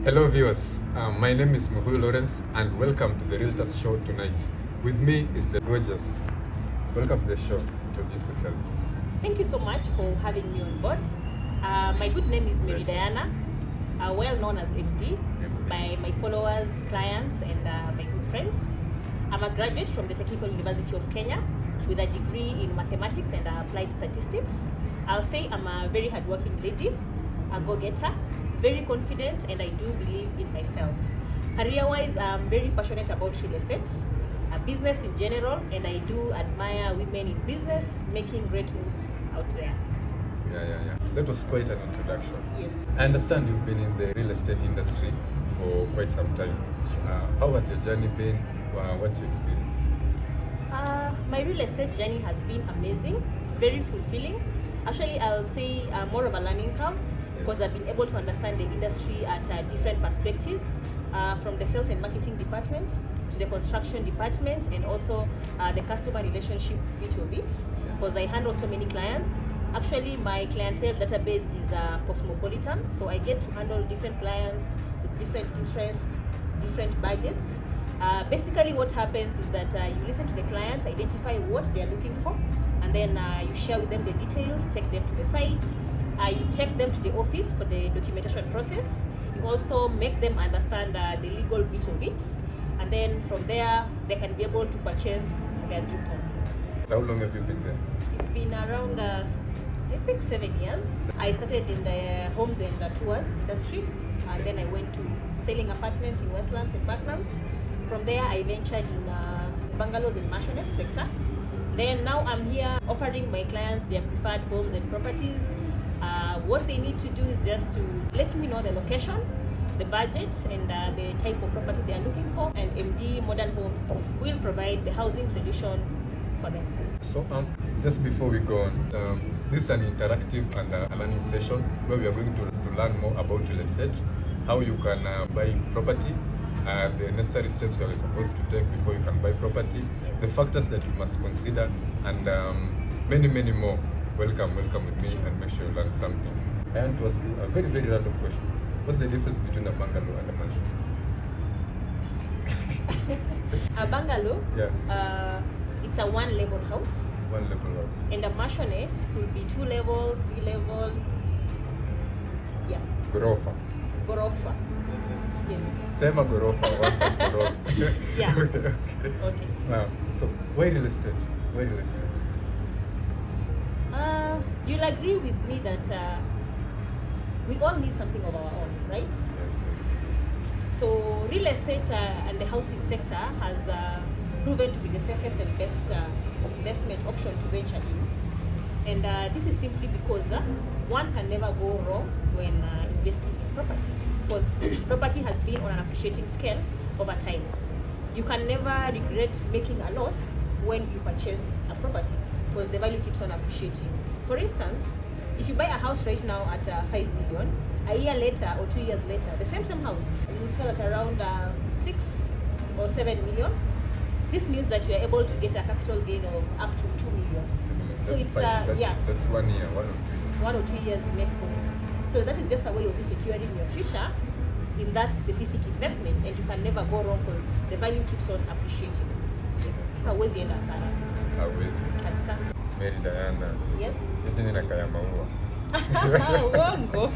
Hello viewers, my name is Muhui Lawrence and welcome to the Realtors Show tonight. With me is the gorgeous. Welcome to the show. Introduce yourself. Thank you so much for having me on board. My good name is Mary Diana, well known as MD by my followers, clients, and my good friends. I'm a graduate from the Technical University of Kenya with a degree in mathematics and applied statistics. I'll say I'm a very hardworking lady, a go-getter, very confident, and I do believe in myself. Career-wise, I'm very passionate about real estate, business in general, and I do admire women in business making great moves out there. Yeah. That was quite an introduction. Yes. I understand you've been in the real estate industry for quite some time. How has your journey been? What's your experience? My real estate journey has been amazing, very fulfilling. Actually, I'll say more of a learning curve because I've been able to understand the industry at different perspectives, from the sales and marketing department to the construction department, and also the customer relationship bit of it, because I handle so many clients. Actually, my clientele database is cosmopolitan, so I get to handle different clients with different interests, different budgets. Basically, what happens is that you listen to the clients, identify what they are looking for, and then you share with them the details, take them to the site, you take them to the office for the documentation process. You also make them understand the legal bit of it, and then from there, they can be able to purchase their dream home. How long have you been there? It's been around, I think, 7 years. I started in the homes and tours industry, and then I went to selling apartments in Westlands and Parklands. From there, I ventured in bungalows and mansionette sector. Then now I'm here offering my clients their preferred homes and properties. What they need to do is just to let me know the location, the budget, and the type of property they are looking for, and MD Modern Homes will provide the housing solution for them. So just before we go on, this is an interactive and a learning session where we are going to learn more about real estate, how you can buy property, the necessary steps you are supposed to take before you can buy property, the factors that you must consider, and many more. Welcome with me, and make sure you learn something. I want to ask you a very random question. What's the difference between a bungalow and a mansion? A bungalow, Yeah. it's a one-level house. One level house. And a mansionette could be 2-level, 3-level. Yeah, Gorofa. Gorofa. Yes. Sema Gorofa once and for all. Yeah. Okay. Okay. Now, so why real estate? Why real estate? You'll agree with me that we all need something of our own, right? Yes. So real estate and the housing sector has proven to be the safest and best investment option to venture in. And this is simply because one can never go wrong when investing in property, because property has been on an appreciating scale over time. You can never regret making a loss when you purchase a property, because the value keeps on appreciating. For instance, if you buy a house right now at 5 million, a year later or 2 years later, the same house, you will sell at around 6 or 7 million. This means that you are able to get a capital gain of up to 2 million. So it's that's 1 year, 1 or 2 years. 1 or 2 years you make profits. So that is just a way of you securing your future in that specific investment, and you can never go wrong because the value keeps on appreciating. Yes. So hauwezi enda hasara. Hawezi. Kabisa. Mary Diana. Yes. Yote ni nakaya maua. Uongo.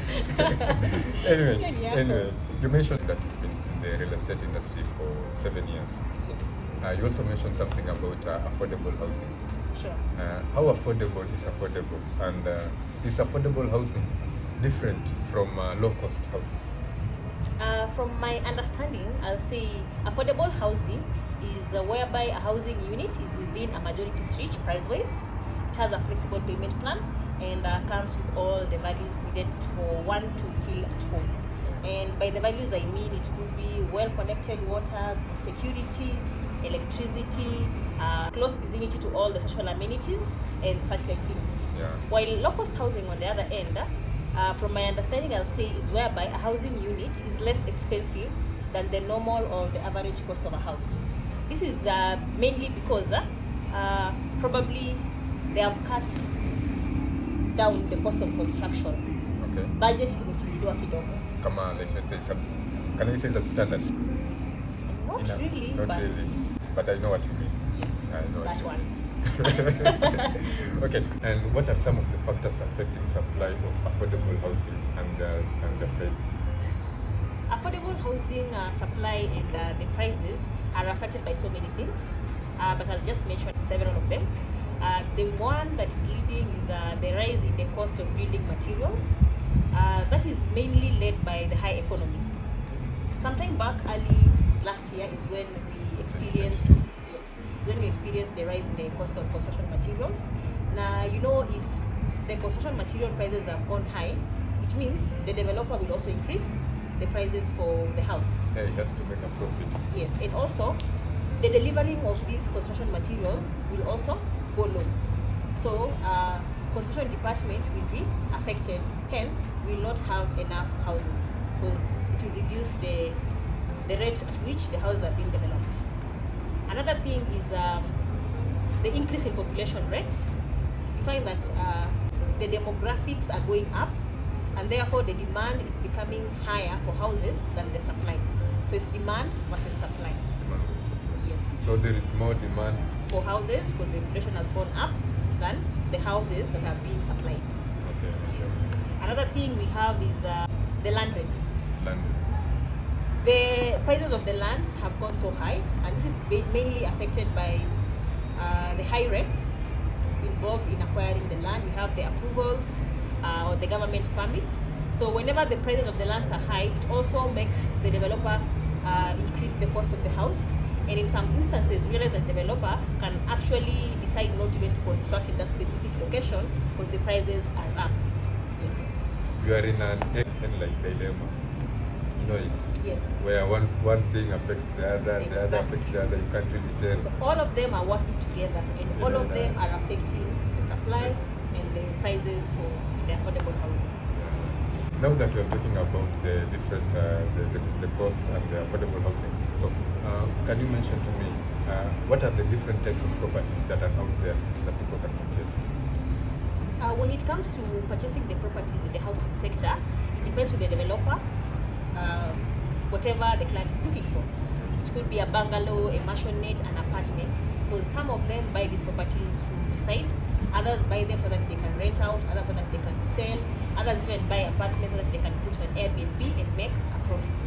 Anyway, you mentioned that you've been in the real estate industry for 7 years. Yes. You also mentioned something about affordable housing. Sure. How affordable is affordable? And is affordable housing different from low-cost housing? From my understanding, I'll say affordable housing is whereby a housing unit is within a majority stretch price-wise. It has a flexible payment plan and comes with all the values needed for one to feel at home. And by the values, I mean it could be well-connected water, good security, electricity, close vicinity to all the social amenities, and such like things. Yeah. While low-cost housing, on the other end, from my understanding, I'll say is whereby a housing unit is less expensive than the normal or the average cost of a house. This is mainly because probably they have cut down the cost of construction. Okay. Budget imefinyiliwa kidogo. kama like let's say can I say substandard? Not Enough. really, Not but really. But I know what you mean. yes, I know that what you one. mean. Okay, and what are some of the factors affecting supply of affordable housing and the prices? Affordable housing supply and the prices are affected by so many things, but I'll just mention several of them. The one that is leading is the rise in the cost of building materials. That is mainly led by the high economy. Sometime back early last year is when we experienced the rise in the cost of construction materials. Now, you know, if the construction material prices have gone high, it means the developer will also increase the prices for the house. Yeah, it has to make a profit. Yes, and also the delivering of this construction material will also go low. So construction department will be affected. Hence, we will not have enough houses because it will reduce the rate at which the houses are being developed. Another thing is the increase in population rate. You find that the demographics are going up, and therefore the demand is becoming higher for houses than the supply. So it's demand versus supply. Demand versus supply. Yes. So there is more demand For houses because the population has gone up than the houses that are being supplied. Okay. Yes. Another thing we have is the land rates. Landlords. The prices of the lands have gone so high, and this is mainly affected by the high rates involved in acquiring the land. We have the approvals or the government permits. So whenever the prices of the lands are high, it also makes the developer increase the cost of the house. And in some instances, realize that the developer can actually decide not even to construct in that specific location because the prices are up. Yes. You are in an like dilemma. You know it. Yes. Where one thing affects the other, the other affects the other. You can't really tell. So all of them are working together, and all of them are affecting the supply and the prices for the affordable housing. Now that we are talking about the different, the cost and the affordable housing, so can you mention to me what are the different types of properties that are out there that people can purchase? When it comes to purchasing the properties in the housing sector, it depends with the developer, whatever the client is looking for. It could be a bungalow, a mansionette, an apartment, because some of them buy these properties to reside, others buy them so that they can rent out, others so that they can sell, others even buy apartments so that they can put on Airbnb and make a profit.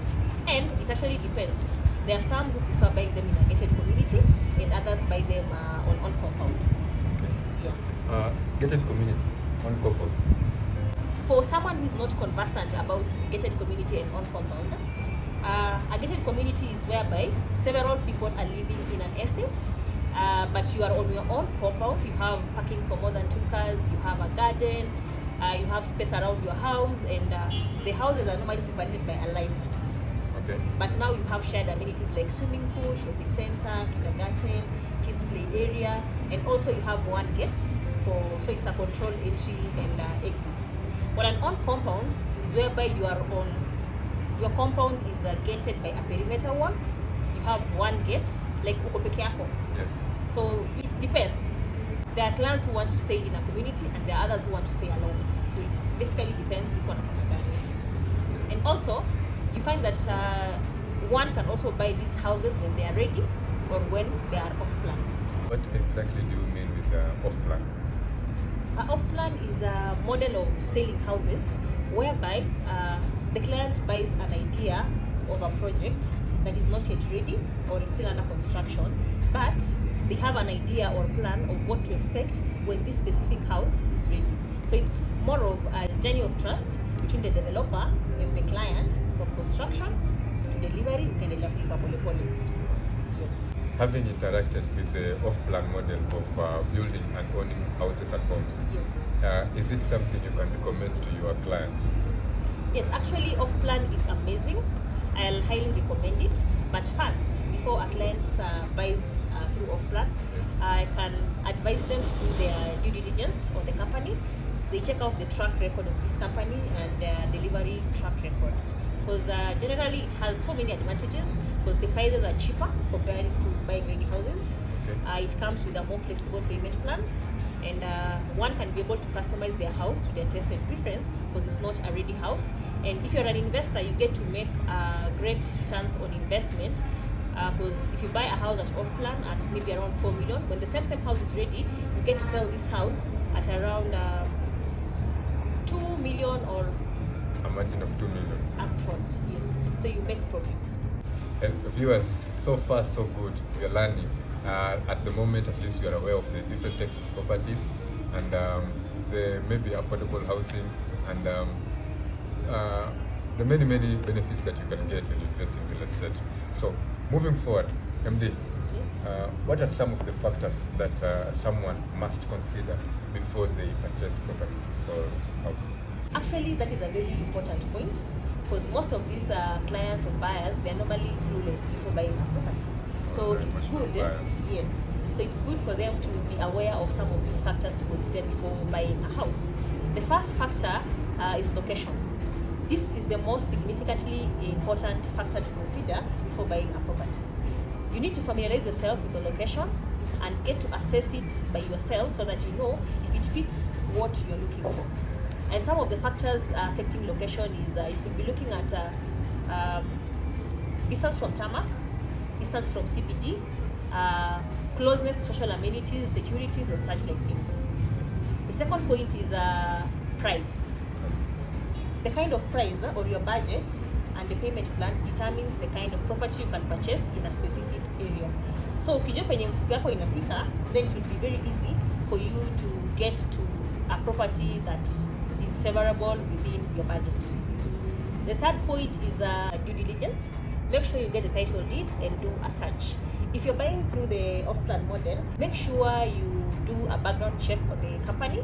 And it actually depends. There are some who prefer buying them in a gated community, and others buy them on compound. Okay. Yeah. Gated community on compound. For someone who is not conversant about gated community and on compound, a gated community is whereby several people are living in an estate, but you are on your own compound. You have parking for more than 2 cars, you have a garden, you have space around your house, and the houses are normally separated by a live fence. Okay. But now you have shared amenities like swimming pool, shopping center, kindergarten, kids play area, and also you have one gate so it's a controlled entry and exit. But an on compound is whereby your compound is gated by a perimeter wall. You have one gate, like uko peke yako. Yes. So it depends. There are clients who want to stay in a community, and there are others who want to stay alone. So it basically depends which one anataka gani. And also, you find that one can also buy these houses when they are ready or when they are off plan. What exactly do you mean with off plan? Off plan is a model of selling houses whereby the client buys an idea of a project that is not yet ready or is still under construction, but they have an idea or plan of what to expect when this specific house is ready. So it's more of a journey of trust between the developer and the client from construction to delivery. Utaendelea kulipa polepole. Yes. Having interacted with the off-plan model of building and owning houses and homes, Yes. Is it something you can recommend to your clients? Yes, actually off-plan is amazing. I'll highly recommend it. But first, before a client buys through off-plan, Yes. I can advise them to do their due diligence on the company. They check out the track record of this company and their delivery track record. Because generally it has so many advantages because the prices are cheaper compared to buying ready houses. Okay. It comes with a more flexible payment plan, and one can be able to customize their house to their taste and preference because it's not a ready house. And if you're an investor, you get to make a great chance on investment because if you buy a house at off plan at maybe around 4 million, when the same house is ready, you get to sell this house at around 2 million or A margin of 2 million. upfront. Yes, so you make profit. And viewers, so far so good. We're learning. At the moment, at least you are aware of the different types of properties and the maybe affordable housing and the many benefits that you can get when you invest in real estate. So, moving forward, MD, Yes. what are some of the factors that someone must consider before they purchase property or house? Actually, that is a very important point because most of these clients or buyers, they're normally clueless before buying a property. So Very it's emotional good, buyers. yes. So it's good for them to be aware of some of these factors to consider before buying a house. The first factor is location. This is the most significantly important factor to consider before buying a property. You need to familiarize yourself with the location and get to assess it by yourself so that you know if it fits what you're looking for. And some of the factors affecting location is you could be looking at distance from tarmac, distance from CBD, closeness to social amenities, securities, and such like things. The second point is price. The kind of price or your budget and the payment plan determines the kind of property you can purchase in a specific area. So ukijua penye mfuko yako inafika, then it will be very easy for you to get to a property that is favorable within your budget. The third point is due diligence. Make sure you get the title deed and do a search. If you're buying through the off-plan model, make sure you do a background check on the company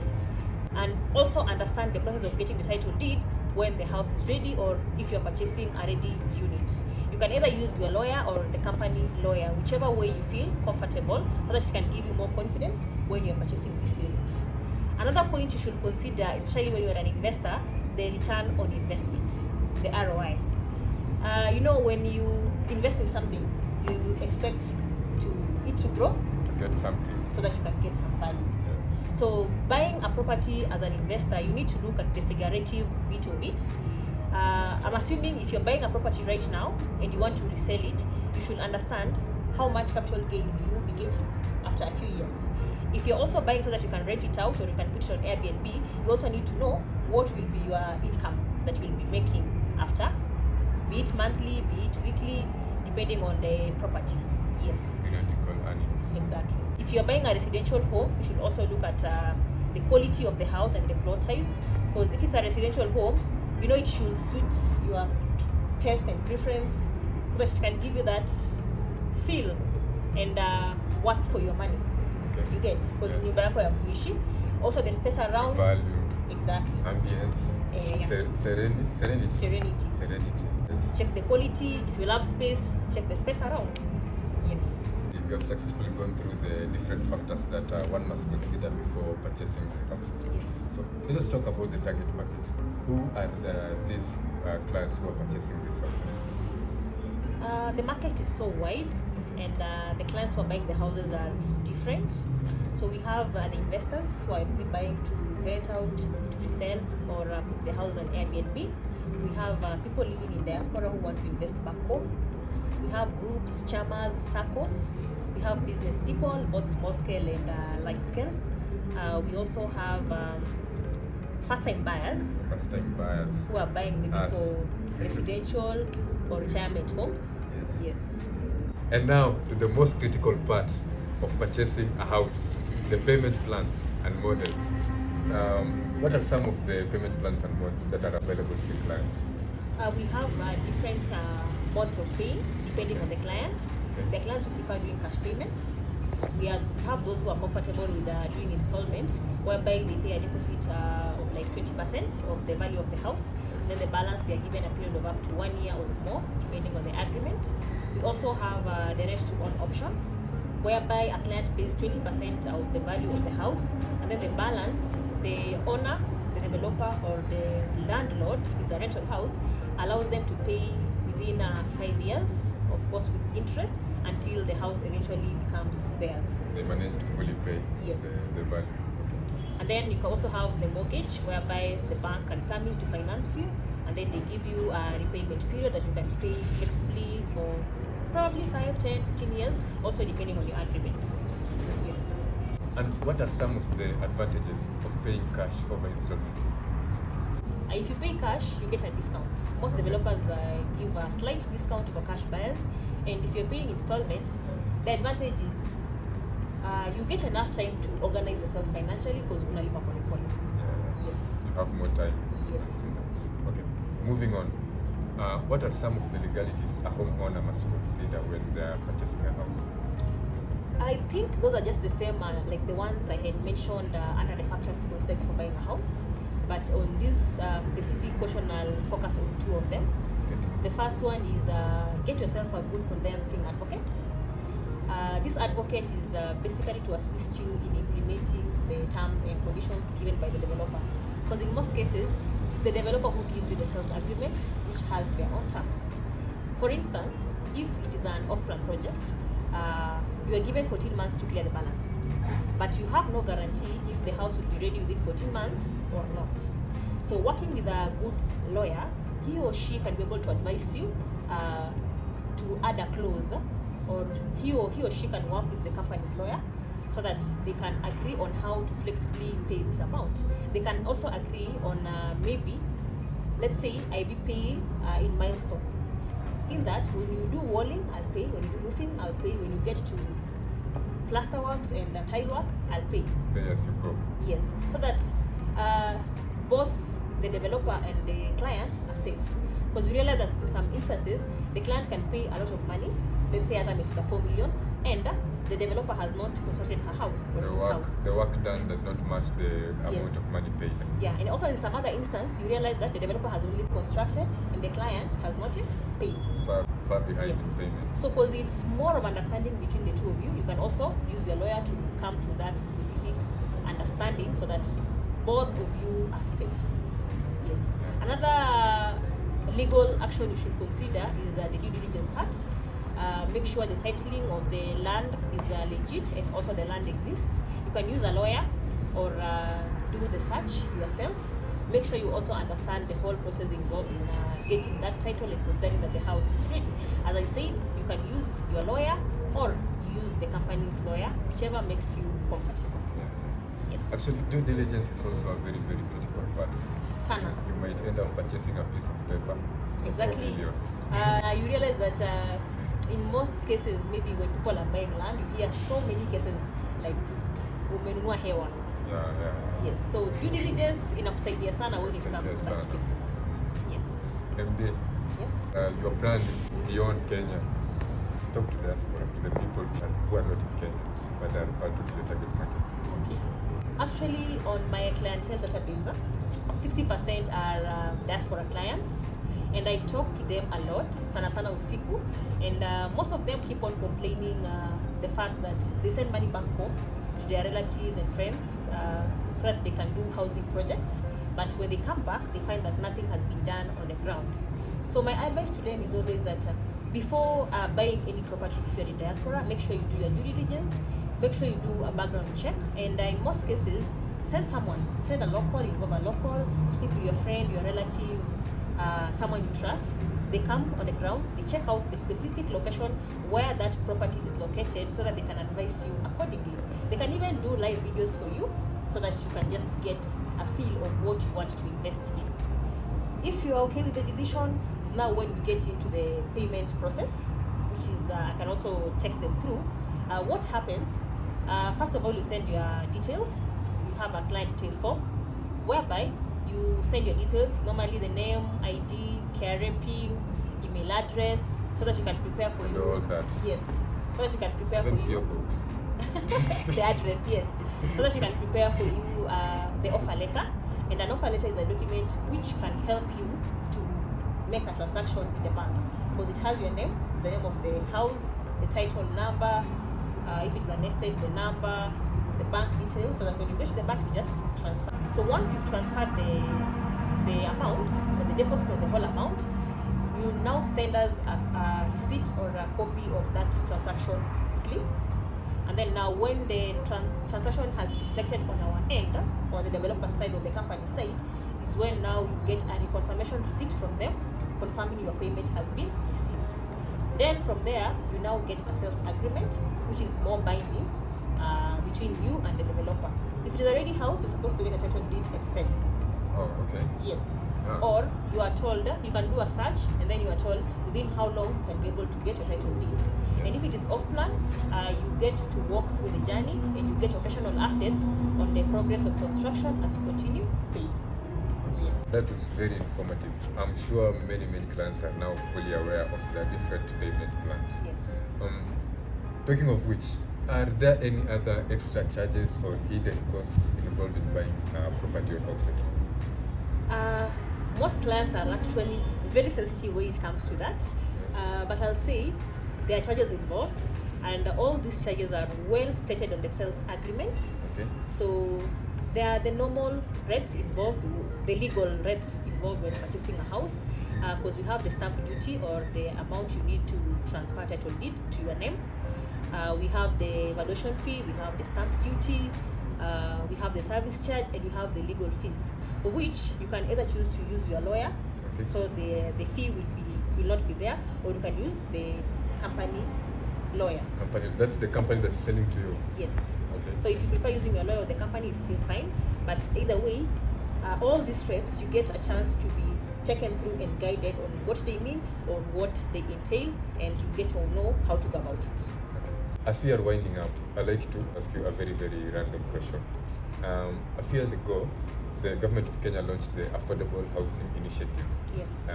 and also understand the process of getting the title deed when the house is ready or if you're purchasing a ready unit. You can either use your lawyer or the company lawyer, whichever way you feel comfortable, so that it can give you more confidence when you're purchasing this unit. Another point you should consider, especially when you're an investor, the return on investment, the ROI. When you invest in something, you expect it to grow To get something. so that you can get some value. Yes. So buying a property as an investor, you need to look at the figurative bit of it. I'm assuming if you're buying a property right now and you want to resell it, you should understand how much capital gain you will be getting after a few years. If you're also buying so that you can rent it out or you can put it on Airbnb, you also need to know what will be your income that you'll be making after, be it monthly, be it weekly, depending on the property. Yes. Periodical earnings. Exactly. If you're buying a residential home, you should also look at the quality of the house and the plot size. Because if it's a residential home, it should suit your taste and preference, so that it can give you that feel and worth for your money. Okay. You get, because Yes. nyumba yako ya kuishi. Also the space around. Value, Exactly. ambience, Yeah. serenity. Serenity. Serenity. Yes. Check the quality. If you love space, check the space around. Yes. We have successfully gone through the different factors that one must consider before purchasing the houses. Yes. So let us talk about the target market. Who are these clients who are purchasing these houses? The market is so wide, and the clients who are buying the houses are different. So we have the investors who are maybe buying to rent out, to resell, or put the house on Airbnb. We have people living in diaspora who want to invest back home. We have groups, chamas, circles. We have business people, both small scale and large scale. We also have first-time buyers First-time buyers. who are buying maybe Us. for residential or retirement homes. Yes. And now to the most critical part of purchasing a house, the payment plan and models. What are some of the payment plans and modes that are available to the clients? We have different modes of paying depending on the client. Okay. The clients who prefer doing cash payments. We have those who are comfortable with doing installments, whereby they pay a deposit of like 20% of the value of the house. Then the balance they are given a period of up to 1 year or more, depending on the agreement. We also have the rent to own option, whereby a client pays 20% of the value of the house, and then the balance, the owner, the developer, or the landlord, if it's a rental house, allows them to pay within 5 years, of course with interest, until the house eventually becomes theirs. They manage to fully pay Yes. the value. And then you can also have the mortgage, whereby the bank can come in to finance you, and then they give you a repayment period that you can pay flexibly for probably 5, 10, 15 years, also depending on your agreement. Yes. And what are some of the advantages of paying cash over installments? If you pay cash, you get a discount. Most developers give a slight discount for cash buyers, and if you're paying installment, the advantage is you get enough time to organize yourself financially because you're gonna live up on a Yes. You have more time. Yes. Okay, moving on. What are some of the legalities a homeowner must consider when they are purchasing a house? I think those are just the same like the ones I had mentioned under the factors to consider before buying a house. But on this specific question, I'll focus on 2 of them. Okay. The first one is get yourself a good conveyancing advocate. This advocate is basically to assist you in implementing the terms and conditions given by the developer. Because in most cases, it's the developer who gives you the sales agreement, which has their own terms. For instance, if it is an off-plan project, you are given 14 months to clear the balance. But you have no guarantee if the house will be ready within 14 months or not. So working with a good lawyer, he or she can be able to advise you to add a clause, or he or she can work with the company's lawyer so that they can agree on how to flexibly pay this amount. They can also agree on maybe, let's say I be paying in milestone. In that, when you do walling, I'll pay. When you do roofing, I'll pay. When you get to plaster works and tile work, I'll pay. Pay as you go. Yes, so that both the developer and the client are safe. Because you realize that in some instances, the client can pay a lot of money, let's say at 4 million, and the developer has not constructed her house or his house. The work done does not match the amount of money paid. Yeah, and also in some other instance, you realize that the developer has only constructed and the client has not yet paid. Far behind Yes. the payment. So because it's more of understanding between the two of you, you can also use your lawyer to come to that specific understanding so that both of you are safe. Yes. Another legal action you should consider is the due diligence part. Make sure the titling of the land is legit and also the land exists. You can use a lawyer or do the search yourself. Make sure you also understand the whole process involved in getting that title and considering that the house is ready. As I said, you can use your lawyer or use the company's lawyer, whichever makes you comfortable. Yes. Actually, due diligence is also a very, very critical part. Sana. You might end up purchasing a piece of paper. For Exactly. 4 million. You realize that in most cases, maybe when people are buying land, you hear so many cases like umenunua hewa. Yeah. Yes, so due diligence inakusaidia sana when it comes to such Sana. cases. Yes. MD, Yes. your brand is beyond Kenya. Talk to diaspora, to the people who are not in Kenya, but are part of your target market. Okay. Actually, on my clientele database, 60% are diaspora clients, and I talk to them a lot, sana usiku, and most of them keep on complaining the fact that they send money back home to their relatives and friends so that they can do housing projects, but when they come back, they find that nothing has been done on the ground. So my advice to them is always that before buying any property, if you're in diaspora, make sure you do your due diligence, make sure you do a background check, and in most cases, send a local, involve a local, could be your friend, your relative, someone you trust. They come on the ground, they check out the specific location where that property is located so that they can advise you accordingly. They can even do live videos for you so that you can just get a feel of what you want to invest in. If you are okay with the decision, it's now when we get into the payment process, which is I can also take them through. What happens? First of all, you send your details. So you have a client detail form, whereby you send your details, normally the name, ID, KRA PIN, email address, so that you can prepare for And you. all that. Yes, so that you can prepare for Then you. your books. The address, yes, so that you can prepare for you the offer letter. And an offer letter is a document which can help you to make a transaction with the bank, because it has your name, the name of the house, the title number, if it's an estate, the number, the bank details, so that when you go to the bank, you just transfer. So once you've transferred the amount or the deposit of the whole amount, you you now send us a receipt or a copy of that transaction slip. And then now when the transaction has reflected on our end, on the developer side or the company side, is when now you get a reconfirmation receipt from them confirming your payment has been received. Then from there, you now get a sales agreement, which is more binding between you and the developer. If it is already house, you're supposed to get a title deed express. Oh, okay. Yes. Ah. Or you are told, you can do a search, and then you are told within how long you can be able to get your title deed. Yes. And if it is off plan, you get to walk through the journey, and you get occasional updates on the progress of construction as you continue paying. Yes. That was very informative. I'm sure many clients are now fully aware of the different payment plans. Yes. Talking of which, are there any other extra charges or hidden costs involved in buying property or houses? Most clients are actually very sensitive when it comes to that. Yes. But I'll say there are charges involved, and all these charges are well stated on the sales agreement. Okay. So there are the normal rates involved, the legal rates involved when purchasing a house, because we have the stamp duty or the amount you need to transfer title deed to your name. We have the valuation fee, we have the stamp duty, we have the service charge, and we have the legal fees, of which you can either choose to use your lawyer, Okay. so the fee will not be there, or you can use the company lawyer. Company, that's the company that's selling to you. Yes. Okay. So if you prefer using your lawyer, the company is still fine. But either way, all these rates, you get a chance to be taken through and guided on what they mean or what they entail, and you get to know how to go about it. As we are winding up, I'd like to ask you a very random question. A few years ago, the government of Kenya launched the Affordable Housing Initiative. Yes.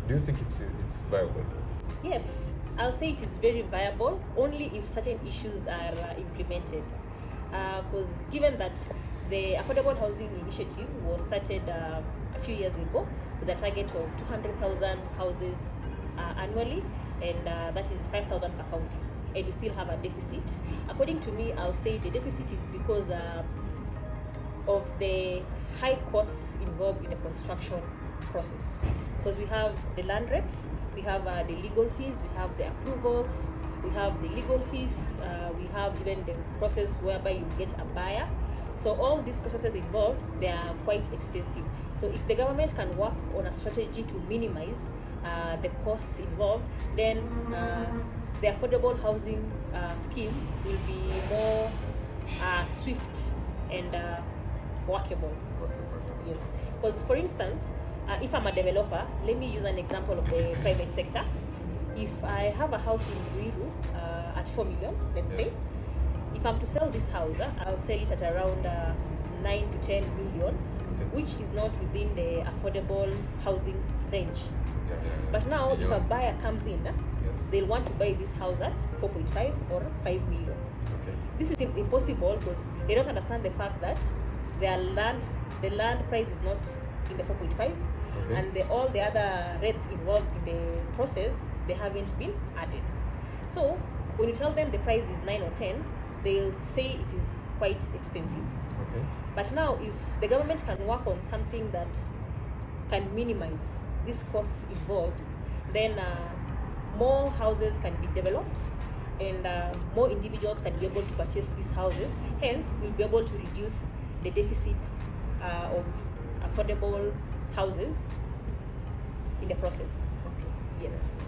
Do you think it's viable? Yes, I'll say it is very viable only if certain issues are implemented. Because given that the Affordable Housing Initiative was started a few years ago with a target of 200,000 houses annually, and that is 5,000 per county, and we still have a deficit. According to me, I'll say the deficit is because of the high costs involved in the construction process. Because we have the land rates, we have the legal fees, we have the approvals, we have the legal fees, we have even the process whereby you get a buyer. So all these processes involved, they are quite expensive. So if the government can work on a strategy to minimize the costs involved, then the affordable housing scheme will be more swift and workable. Yes, because for instance, if I'm a developer, let me use an example of the private sector. If I have a house in Ruiru at 4 million, let's say, if I'm to sell this house, I'll sell it at around 9 to 10 million, which is not within the affordable housing range. But now, if a buyer comes in, they'll want to buy this house at 4.5 or 5 million. Okay. This is impossible because they don't understand the fact that the land price is not in the 4.5, and all the other rates involved in the process, they haven't been added. So when you tell them the price is 9 or 10, they'll say it is quite expensive. Okay. But now, if the government can work on something that can minimize these costs involved, then more houses can be developed, and more individuals can be able to purchase these houses. Hence, we'll be able to reduce the deficit of affordable houses in the process. Yes.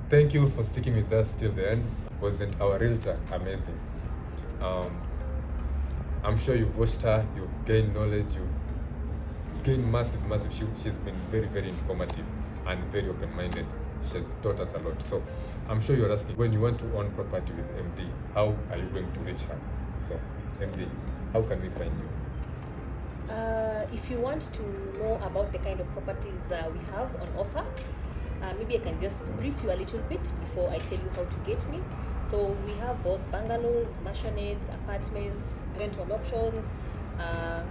Thank you for sticking with us till the end. Wasn't our realtor amazing? I'm sure you've watched her, you've gained knowledge, you've gained massive. She's been very informative and very open-minded. She has taught us a lot. So I'm sure you're asking, when you want to own property with MD, how are you going to reach her? So MD, how can we find you? If you want to know about the kind of properties we have on offer, maybe I can just brief you a little bit before I tell you how to get me. So we have both bungalows, mansionettes, apartments, rental options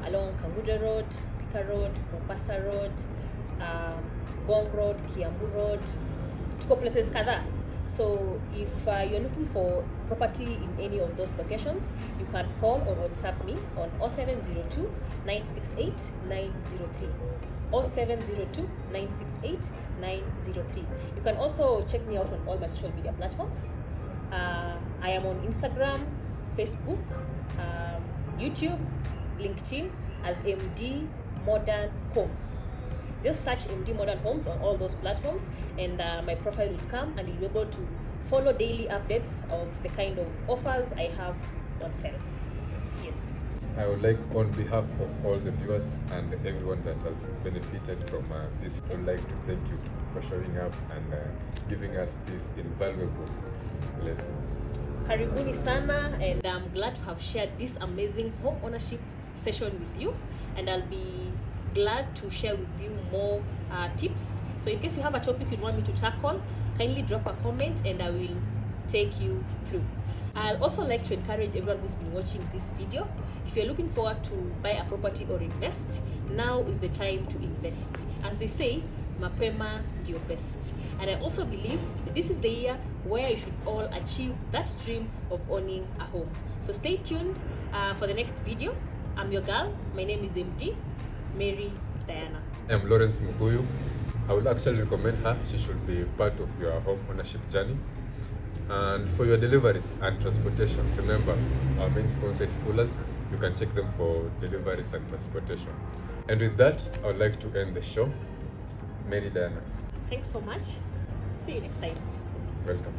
along Kangude Road, Thika Road, Mombasa Road, Ngong Road, Kiambu Road. Tuko places kadhaa. So if you're looking for property in any of those locations, you can call or WhatsApp me on 0702 968 903. 0702 968 903. You can also check me out on all my social media platforms. I am on Instagram, Facebook, YouTube, LinkedIn as MD Modern Homes. Just search MD Modern Homes on all those platforms, and my profile will come, and you'll be able to follow daily updates of the kind of offers I have on sale. Yes. I would like, on behalf of all the viewers and everyone that has benefited from this, I would like to thank you for showing up and giving us these invaluable lessons. Karibuni sana, and I'm glad to have shared this amazing home ownership session with you, and I'll be glad to share with you more tips. So in case you have a topic you want me to tackle, kindly drop a comment and I will take you through. I'll also like to encourage everyone who's been watching this video, if you're looking forward to buy a property or invest, now is the time to invest. As they say, mapema ndio best. And I also believe that this is the year where you should all achieve that dream of owning a home. So stay tuned for the next video. I'm your girl. My name is MD Mary Diana. I'm Lawrence Mukuyu. I would actually recommend her. She should be part of your home ownership journey. And for your deliveries and transportation, remember our main sponsor is Coolers. You can check them for deliveries and transportation. And with that, I would like to end the show. Mary Diana. Thanks so much. See you next time. Welcome.